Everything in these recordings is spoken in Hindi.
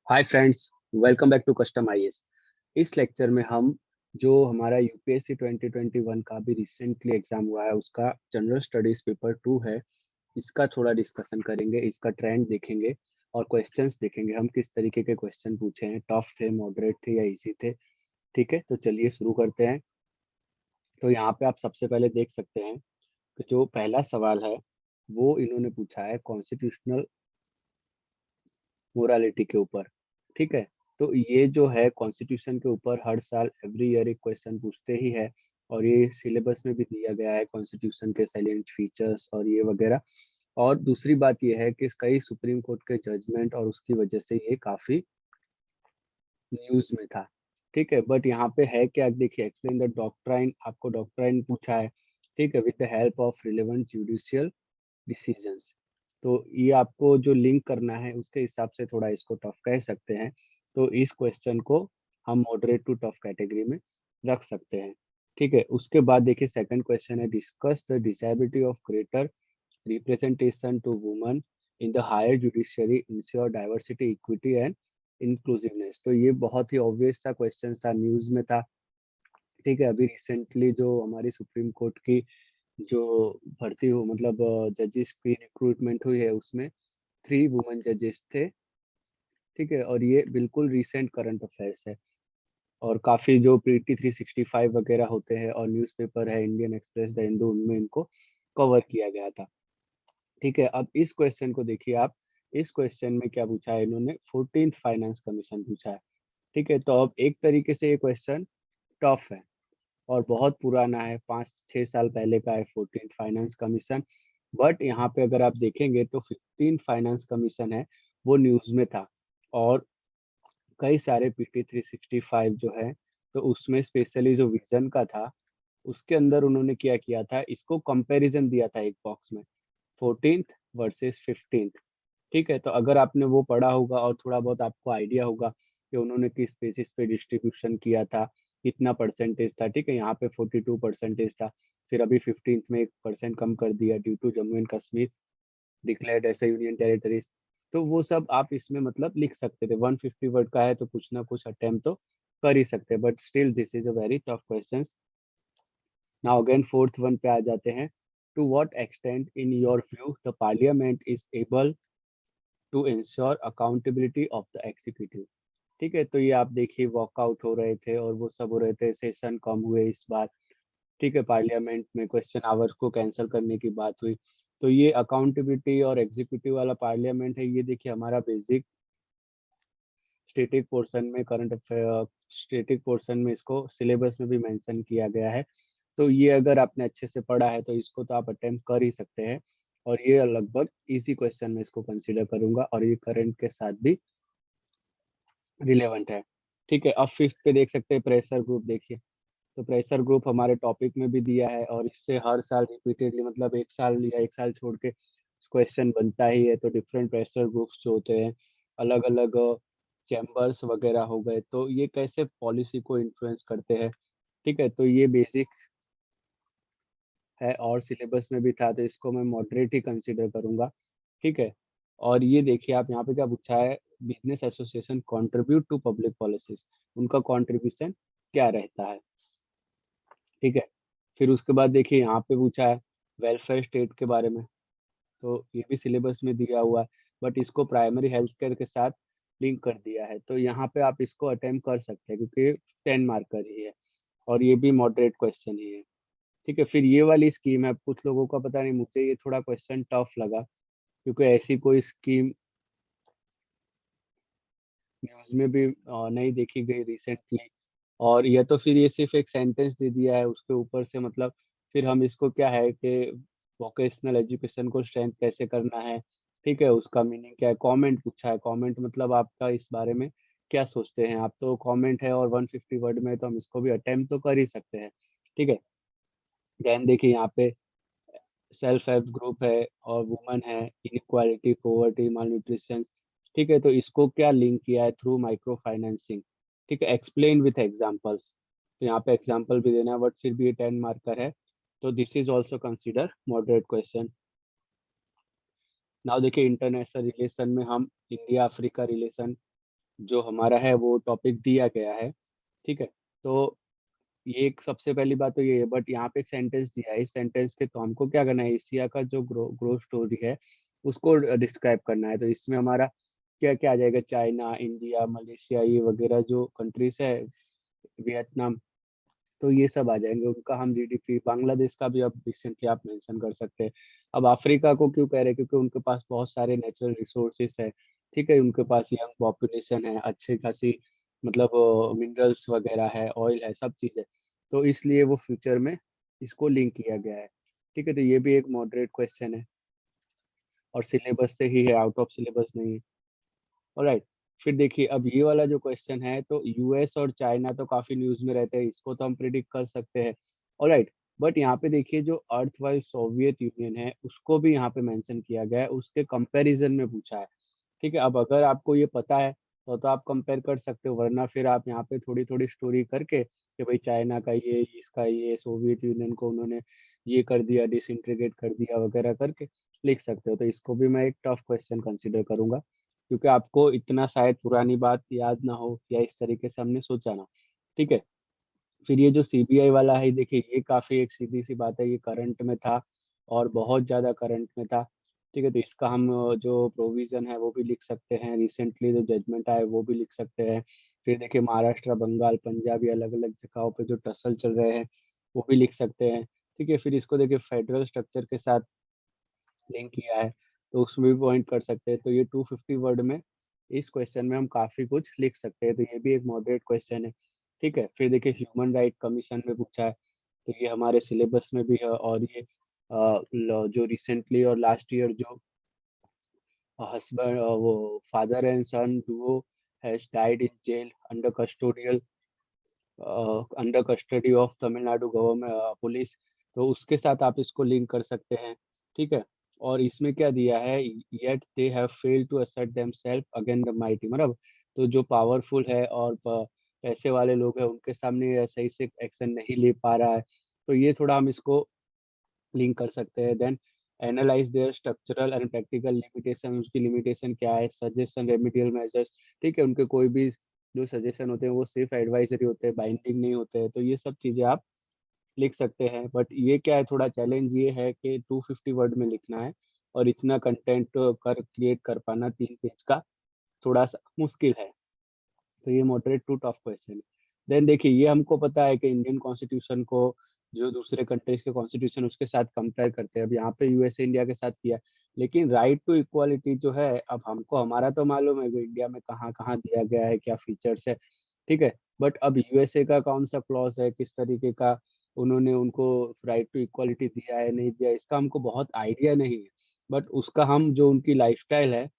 Hi friends, welcome back to custom IAS. इस लेक्चर में हम जो हमारा यूपीएससी 2021 का भी रिसेंटली एग्जाम हुआ है उसका जनरल स्टडीज पेपर 2 है, इसका थोड़ा डिस्कशन करेंगे, इसका ट्रेंड देखेंगे और क्वेश्चंस देखेंगे। हम किस तरीके के क्वेश्चन पूछे हैं, टफ थे, मॉडरेट थे या इजी थे। ठीक है, तो चलिए शुरू करते हैं। तो यहाँ पे आप सबसे पहले देख सकते हैं कि जो पहला सवाल है वो इन्होंने पूछा है कॉन्स्टिट्यूशनल मोरालिटी के ऊपर। ठीक है, तो ये जो है कॉन्स्टिट्यूशन के ऊपर हर साल एवरी ईयर एक क्वेश्चन पूछते ही है और ये सिलेबस में भी दिया गया है कॉन्स्टिट्यूशन के सैलिएंट फीचर्स और ये वगैरह। और दूसरी बात ये है कि कई सुप्रीम कोर्ट के जजमेंट और उसकी वजह से ये काफी न्यूज में था। ठीक है, बट यहाँ पे है क्या, देखिए एक्सप्लेन द डॉक्ट्राइन, आपको डॉक्ट्राइन पूछा है। ठीक है, with the help of relevant judicial decisions. तो ये आपको जो लिंक करना है उसके हिसाब से थोड़ा इसको टफ कह सकते हैं। तो इस क्वेश्चन को हम मॉडरेट टू टफ कैटेगरी में रख सकते हैं। ठीक है, उसके बाद देखिए सेकंड क्वेश्चन है discuss the disability of greater representation to women in the higher judiciary ensure diversity equity and inclusiveness. तो ये बहुत ही ऑब्वियस सा क्वेश्चन था, न्यूज में था। ठीक है, अभी रिसेंटली जो हमारी सुप्रीम कोर्ट की जो भर्ती हो मतलब जजेस की रिक्रूटमेंट हुई है उसमें 3 वुमेन जजेस थे। ठीक है, और ये बिल्कुल रिसेंट करंट अफेयर्स है और काफी जो पीटी 365 वगैरह होते हैं और न्यूज़पेपर है इंडियन एक्सप्रेस, द हिंदू, उनमें इनको कवर किया गया था। ठीक है, अब इस क्वेश्चन को देखिए आप। इस क्वेश्चन में क्या पूछा है इन्होंने, 14th फाइनेंस कमीशन पूछा है। ठीक है, तो अब एक तरीके से ये क्वेश्चन टफ है और बहुत पुराना है, 5-6 साल पहले का है 14th फाइनेंस कमीशन। बट यहाँ पे अगर आप देखेंगे तो 15 फाइनेंस कमीशन है वो न्यूज में था और कई सारे पीटी 365 जो है, तो उसमें स्पेशली जो विजन का था उसके अंदर उन्होंने क्या किया था, इसको कंपैरिजन दिया था एक बॉक्स में 14th वर्सेस 15th। ठीक है, तो अगर आपने वो पढ़ा होगा और थोड़ा बहुत आपको आइडिया होगा कि उन्होंने किस बेसिस पे डिस्ट्रीब्यूशन किया था, कितना परसेंटेज था। ठीक है, यहाँ पे 42% था, फिर अभी 15th में 1% कम कर दिया due to Jammu and Kashmir declared as union territories. तो वो सब आप इसमें मतलब लिख सकते थे, 150 वर्ड का है तो कुछ ना कुछ अटेम्प्ट तो कर ही सकते, but still this is a very tough question. Now again fourth one पे आ जाते हैं। To what extent in your view the parliament is able to ensure accountability of the executive. ठीक है, तो ये आप देखिए वॉकआउट हो रहे थे और वो सब हो रहे थे, सेशन कम हुए इस बार। ठीक है, पार्लियामेंट में क्वेश्चन आवर्स को कैंसिल करने की बात हुई। तो ये अकाउंटेबिलिटी और एग्जीक्यूटिव वाला पार्लियामेंट है, ये देखिए हमारा बेसिक स्टेटिक पोर्शन में करंट अफेयर स्टेटिक पोर्शन में इसको सिलेबस में भी मेंशन किया गया है। तो ये अगर आपने अच्छे से पढ़ा है तो इसको तो आप अटेम्प्ट कर ही सकते हैं और ये लगभग इजी क्वेश्चन में इसको कंसीडर करूंगा और ये करंट के साथ भी रिलेवेंट है। ठीक है, अब फिफ्थ पे देख सकते हैं प्रेशर ग्रुप। देखिए, तो प्रेशर ग्रुप हमारे टॉपिक में भी दिया है और इससे हर साल रिपीटेडली मतलब 1 साल या 1 साल छोड़ के क्वेश्चन बनता ही है। तो डिफरेंट प्रेशर ग्रुप्स जो होते हैं, अलग अलग चैम्बर्स वगैरह हो गए, तो ये कैसे पॉलिसी को इन्फ्लुएंस करते हैं। ठीक है, तो ये बेसिक है और सिलेबस में भी था, तो इसको मैं मॉडरेट ही कंसीडर करूंगा। ठीक है, और ये देखिए आप यहाँ पे क्या पूछा है, business association contribute to public policies, उनका कंट्रीब्यूशन क्या रहता है। ठीक है, फिर उसके बाद देखिए यहाँ पे पूछा है वेलफेयर स्टेट के बारे में, तो ये भी सिलेबस में दिया हुआ है बट इसको प्राइमरी हेल्थ केयर के साथ लिंक कर दिया है, तो यहाँ पे आप इसको अटेम्प्ट कर सकते हैं क्योंकि 10 मार्कर ही है और ये भी मॉडरेट क्वेश्चन ही है। ठीक है, फिर ये वाली स्कीम है, कुछ लोगों का पता नहीं, मुझे ये थोड़ा क्वेश्चन टफ लगा क्योंकि ऐसी कोई स्कीम न्यूज में भी नहीं देखी गई रिसेंटली। और यह तो फिर ये सिर्फ एक सेंटेंस दे दिया है उसके ऊपर से, मतलब फिर हम इसको क्या है कि वोकेशनल एजुकेशन को स्ट्रेंथ कैसे करना है। ठीक है, उसका मीनिंग क्या है, कमेंट पूछा है, कमेंट मतलब आपका इस बारे में क्या सोचते हैं आप, तो कमेंट है और 150 वर्ड में, तो हम इसको भी अटेम्प्ट तो कर ही सकते हैं। ठीक है, देन देखिए यहाँ पे सेल्फ हेल्प ग्रुप है और वुमेन है, इनक्वालिटी, पॉवर्टी, माल न्यूट्रिशन। ठीक है, तो इसको क्या लिंक किया है, थ्रू माइक्रो फाइनेंसिंग। ठीक है, एक्सप्लेन विथ एग्जांपल्स, तो यहाँ पे एग्जांपल भी देना है बट फिर भी ये 10 मार्कर है, तो this is also consider moderate question. Now देखिए इंटरनेशनल रिलेशन में हम इंडिया अफ्रीका रिलेशन जो हमारा है वो टॉपिक दिया गया है, ठीक है? तो ये एक सबसे पहली बात तो ये है, बट यहाँ पे एक सेंटेंस दिया है, इस सेंटेंस के तो हमको क्या करना है, एशिया का जो ग्रोथ स्टोरी है उसको डिस्क्राइब करना है। तो इसमें हमारा क्या क्या आ जाएगा, चाइना, इंडिया, मलेशिया, ये वगैरह जो कंट्रीज है, वियतनाम, तो ये सब आ जाएंगे। उनका हम जीडीपी, बांग्लादेश का भी अब रिसेंटली आप मेंशन कर सकते हैं। अब अफ्रीका को क्यों कह रहे हैं, क्योंकि उनके पास बहुत सारे नेचुरल रिसोर्सेस है, ठीक है? उनके पास यंग पॉपुलेशन है, अच्छी खासी मतलब मिनरल्स वगैरह है, ऑयल है, सब चीज़ है। तो इसलिए वो फ्यूचर में इसको लिंक किया गया है, ठीक है? तो ये भी एक मॉडरेट क्वेश्चन है और सिलेबस से ही है, आउट ऑफ सिलेबस नहीं है। ऑलराइट, फिर देखिए अब ये वाला जो क्वेश्चन है, तो यूएस और चाइना तो काफी न्यूज में रहते हैं, इसको तो हम प्रिडिक्ट कर सकते हैं। ऑलराइट, बट यहाँ पे देखिए जो अर्थ वाइज सोवियत यूनियन है उसको भी यहाँ पे मेंशन किया गया है, उसके कंपैरिजन में पूछा है, ठीक है? अब अगर आपको ये पता है तो आप कंपेयर कर सकते हो, वरना फिर आप यहाँ पे थोड़ी थोड़ी स्टोरी करके कि भाई चाइना का ये, इसका ये, सोवियत यूनियन को उन्होंने ये कर दिया, डिसइंटीग्रेट कर दिया वगैरह करके लिख सकते हो। तो इसको भी मैं एक टफ क्वेश्चन कंसिडर करूंगा, क्योंकि आपको इतना शायद पुरानी बात याद ना हो या इस तरीके से हमने सोचा ना, ठीक है? फिर ये जो सीबीआई वाला है, देखिए ये काफी एक सीधी सी बात है, ये करंट में था और बहुत ज्यादा करंट में था, ठीक है? तो इसका हम जो प्रोविजन है वो भी लिख सकते हैं, रिसेंटली जो जजमेंट आए वो भी लिख सकते हैं। फिर देखिए महाराष्ट्र, बंगाल, पंजाब, ये अलग अलग जगहों पे जो टसल चल रहे हैं वो भी लिख सकते हैं, ठीक है? फिर इसको देखिए फेडरल स्ट्रक्चर के साथ लिंक किया है, तो उसमें भी पॉइंट कर सकते हैं। तो ये 250 वर्ड में इस क्वेश्चन में हम काफी कुछ लिख सकते हैं, तो ये भी एक मॉडरेट क्वेश्चन है, ठीक है? फिर देखिए ह्यूमन राइट कमीशन में पूछा है, तो ये हमारे सिलेबस में भी है। और ये जो रिसेंटली और लास्ट ईयर जो हस्बैंड, वो father and son duo has died in jail under custody of Tamil Nadu government police, तो उसके साथ आप इसको लिंक कर सकते हैं, ठीक है? और इसमें क्या दिया है, yet they have failed to assert themselves again the mighty, मतलब तो जो पावरफुल है और पैसे वाले लोग हैं उनके सामने ये सही से एक्शन नहीं ले पा रहा है, तो ये थोड़ा हम इसको लिंक कर सकते हैं। Then analyze their structural and practical limitation, उसकी लिमिटेशन क्या है, सजेशन रेमिडियल मेजर्स, ठीक है? उनके कोई भी जो सजेशन होते हैं वो सिर्फ एडवाइजरी होते हैं, बाइंडिंग नहीं होते हैं, तो ये सब चीज़ें आप लिख सकते हैं। बट ये क्या है, थोड़ा चैलेंज ये है कि 250 वर्ड में लिखना है और इतना कंटेंट कर क्रिएट कर पाना 3 पेज का थोड़ा सा मुश्किल है। तो ये मॉडरेट टू टफ क्वेश्चन है। देन देखिए ये हमको पता है कि इंडियन कॉन्स्टिट्यूशन को जो दूसरे कंट्रीज के कॉन्स्टिट्यूशन उसके साथ कंपेयर करते हैं, अब यहाँ पे यूएसए इंडिया के साथ किया, लेकिन राइट टू इक्वालिटी जो है, अब हमको हमारा तो मालूम है कि इंडिया में कहाँ कहाँ दिया गया है, क्या फीचर्स है, ठीक है? बट अब यूएसए का कौन सा क्लॉज है, किस तरीके का उन्होंने उनको राइट टू इक्वालिटी दिया है, नहीं दिया, इसका हमको बहुत आइडिया नहीं है। बट उसका हम जो उनकी लाइफस्टाइल है,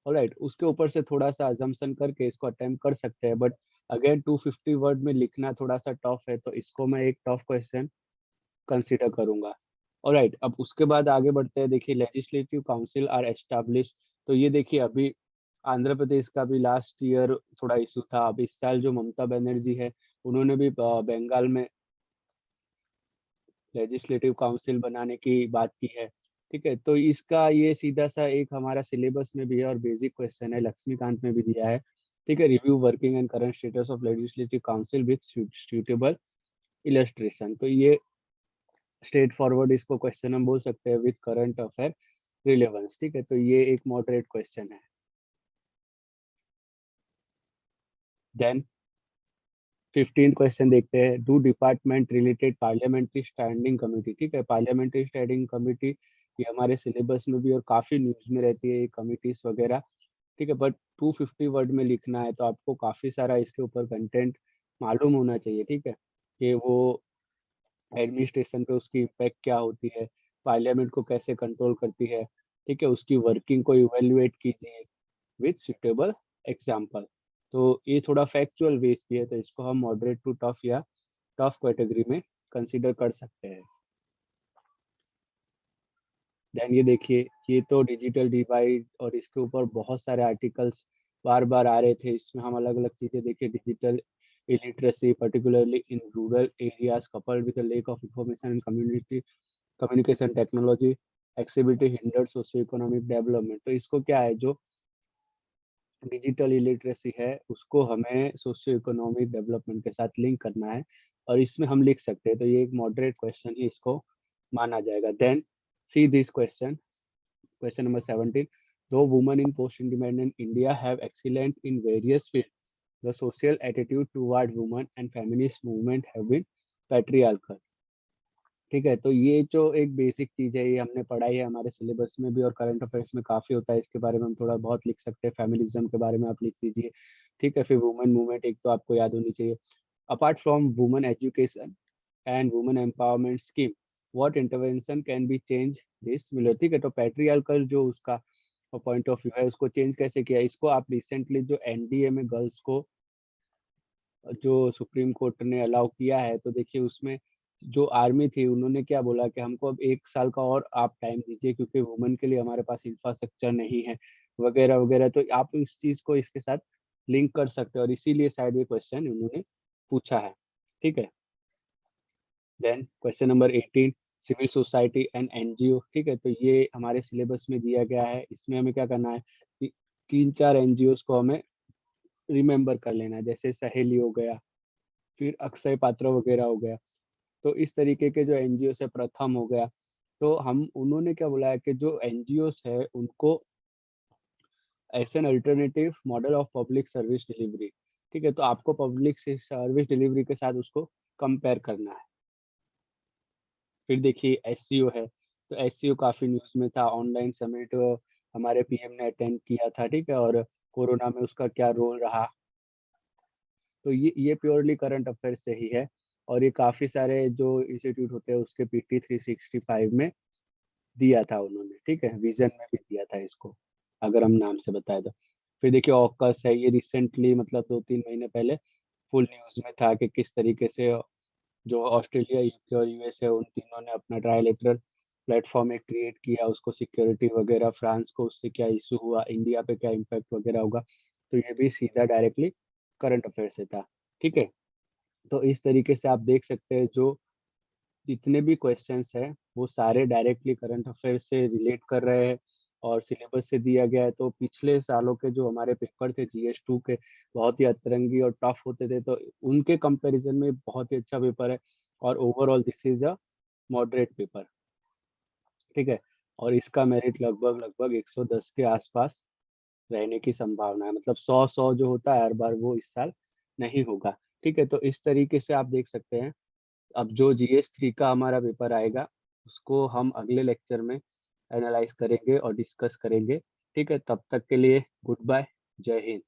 ऑलराइट, उसके ऊपर से थोड़ा-सा अजम्पशन करके इसको अटेम्प्ट कर सकते हैं। बट अगेन 250 वर्ड में लिखना थोड़ा-सा टफ है, तो इसको मैं एक टफ क्वेश्चन कंसीडर करूँगा। ऑलराइट, अब उसके बाद आगे बढ़ते हैं। देखिए लेजिस्लेटिव काउंसिल आर एस्टैब्लिश्ड, तो ये देखिए अभी आंध्र प्रदेश का भी लास्ट ईयर थोड़ा इश्यू था। अब इस साल जो ममता बनर्जी है, उन्होंने भी बंगाल में लेजिस्लेटिव काउंसिल बनाने की बात की है, ठीक है? तो इसका ये सीधा-सा एक हमारा सिलेबस में भी है और बेसिक क्वेश्चन है, लक्ष्मीकांत में भी दिया है, ठीक है? Review working and current status of legislative council with suitable illustration, तो ये स्ट्रेट फॉरवर्ड इसको क्वेश्चन हम बोल सकते हैं विथ करंट अफेयर रिलेवेंस, ठीक है? तो ये एक मॉडरेट क्वेश्चन है। देन 15th क्वेश्चन देखते हैं, do department related parliamentary standing committee, ठीक है? पार्लियामेंट्री स्टैंडिंग कमिटी ये हमारे सिलेबस में भी और काफी न्यूज में रहती है ये कमिटीज वगैरह, ठीक है? बट 250 वर्ड में लिखना है तो आपको काफी सारा इसके ऊपर कंटेंट मालूम होना चाहिए, ठीक है? कि वो एडमिनिस्ट्रेशन पे उसकी इम्पैक्ट क्या होती है, पार्लियामेंट को कैसे कंट्रोल करती है, ठीक है? उसकी वर्किंग को इवेल्युएट कीजिए विथ सुटेबल एग्जाम्पल। तो ये थोड़ा फैक्चुअल बेस भी है, तो इसको हम मॉडरेट टू टफ या टफ कैटेगरी में कंसीडर कर सकते हैं। देन ये देखिए, ये तो डिजिटल डिवाइड और इसके ऊपर बहुत सारे आर्टिकल्स बार बार आ रहे थे, इसमें हम अलग अलग चीजें देखिए, digital illiteracy particularly in rural areas coupled with lake of information and community communication technology activity hinder socio economic development, तो इसको क्या है, जो डिजिटल इलिटरेसी है उसको हमें सोशियो इकोनॉमिक डेवलपमेंट के साथ लिंक करना है और इसमें हम लिख सकते हैं, तो ये एक मॉडरेट क्वेश्चन ही इसको माना जाएगा। Then see this question, question number 17, do women in post independent India have excellent in various field, the social attitude toward women and feminist movement have been patriarchal. ठीक है, तो ये जो एक बेसिक चीज है ये हमने पढ़ाई है हमारे सिलेबस में भी और करंट अफेयर्स में काफी होता है, इसके बारे में हम थोड़ा बहुत लिख सकते हैं। फेमिनिज्म के बारे में आप लिख दीजिए। ठीक है, फिर वुमेन मूवमेंट एक तो आपको याद होनी चाहिए। Apart from women education and women empowerment scheme, what intervention can be change this Miller. ठीक है, तो पैट्रियार्कल जो उसका पॉइंट ऑफ व्यू है उसको चेंज कैसे किया, इसको आप रिसेंटली जो एनडीए में गर्ल्स को जो सुप्रीम कोर्ट ने अलाउ किया है, तो देखिए उसमें जो आर्मी थी उन्होंने क्या बोला कि हमको अब 1 साल का और आप टाइम दीजिए क्योंकि वुमेन के लिए हमारे पास इंफ्रास्ट्रक्चर नहीं है वगैरह वगैरह। तो आप इस चीज को इसके साथ लिंक कर सकते हो और इसीलिए शायद ये क्वेश्चन उन्होंने पूछा है। ठीक है, then question number 18, civil society and NGO. ठीक है, तो ये हमारे सिलेबस में दिया गया है, इसमें हमें क्या करना है कि 3-4 एनजीओ को हमें रिमेम्बर कर लेना है, जैसे सहेली हो गया, फिर अक्षय पात्र वगैरह हो गया। तो इस तरीके के जो एनजीओ है, प्रथम हो गया, तो हम उन्होंने क्या बोला है कि जो एनजीओ है उनको as an alternative model of public service delivery. ठीक है, तो आपको पब्लिक सर्विस डिलीवरी के साथ उसको कंपेयर करना है। फिर देखिए एससीओ है, तो एससीओ काफी न्यूज में था, ऑनलाइन समिट हमारे पीएम ने अटेंड किया था। ठीक है, और कोरोना में उसका क्या रोल रहा, तो ये प्योरली करंट अफेयर से ही है और ये काफी सारे जो इंस्टीट्यूट होते हैं उसके पीटी 365 में दिया था उन्होंने। ठीक है, विजन में भी दिया था इसको, अगर हम नाम से बताए तो। फिर देखिए ऑकस है, ये रिसेंटली मतलब 2-3 महीने पहले फुल न्यूज में था कि किस तरीके से जो ऑस्ट्रेलिया, यूके और यूएस है उन तीनों ने अपना ट्रायलेटरल प्लेटफॉर्म एक क्रिएट किया, उसको सिक्योरिटी वगैरह, फ्रांस को उससे क्या इशू हुआ, इंडिया पे क्या इम्पैक्ट वगैरह होगा, तो ये भी सीधा डायरेक्टली करंट अफेयर से था। ठीक है, तो इस तरीके से आप देख सकते हैं जो जितने भी क्वेश्चंस हैं वो सारे डायरेक्टली करंट अफेयर से रिलेट कर रहे हैं और सिलेबस से दिया गया है। तो पिछले सालों के जो हमारे पेपर थे जीएस 2 के, बहुत ही अतरंगी और टफ होते थे, तो उनके कंपैरिजन में बहुत ही अच्छा पेपर है और overall this is a moderate paper. ठीक है, और इसका मेरिट लगभग लगभग 110 के आसपास रहने की संभावना है, मतलब 100 जो होता है हर बार वो इस साल नहीं होगा। ठीक है, तो इस तरीके से आप देख सकते हैं। अब जो जीएस 3 का हमारा पेपर आएगा उसको हम अगले लेक्चर में एनालाइज करेंगे और डिस्कस करेंगे। ठीक है, तब तक के लिए गुड बाय, जय हिंद।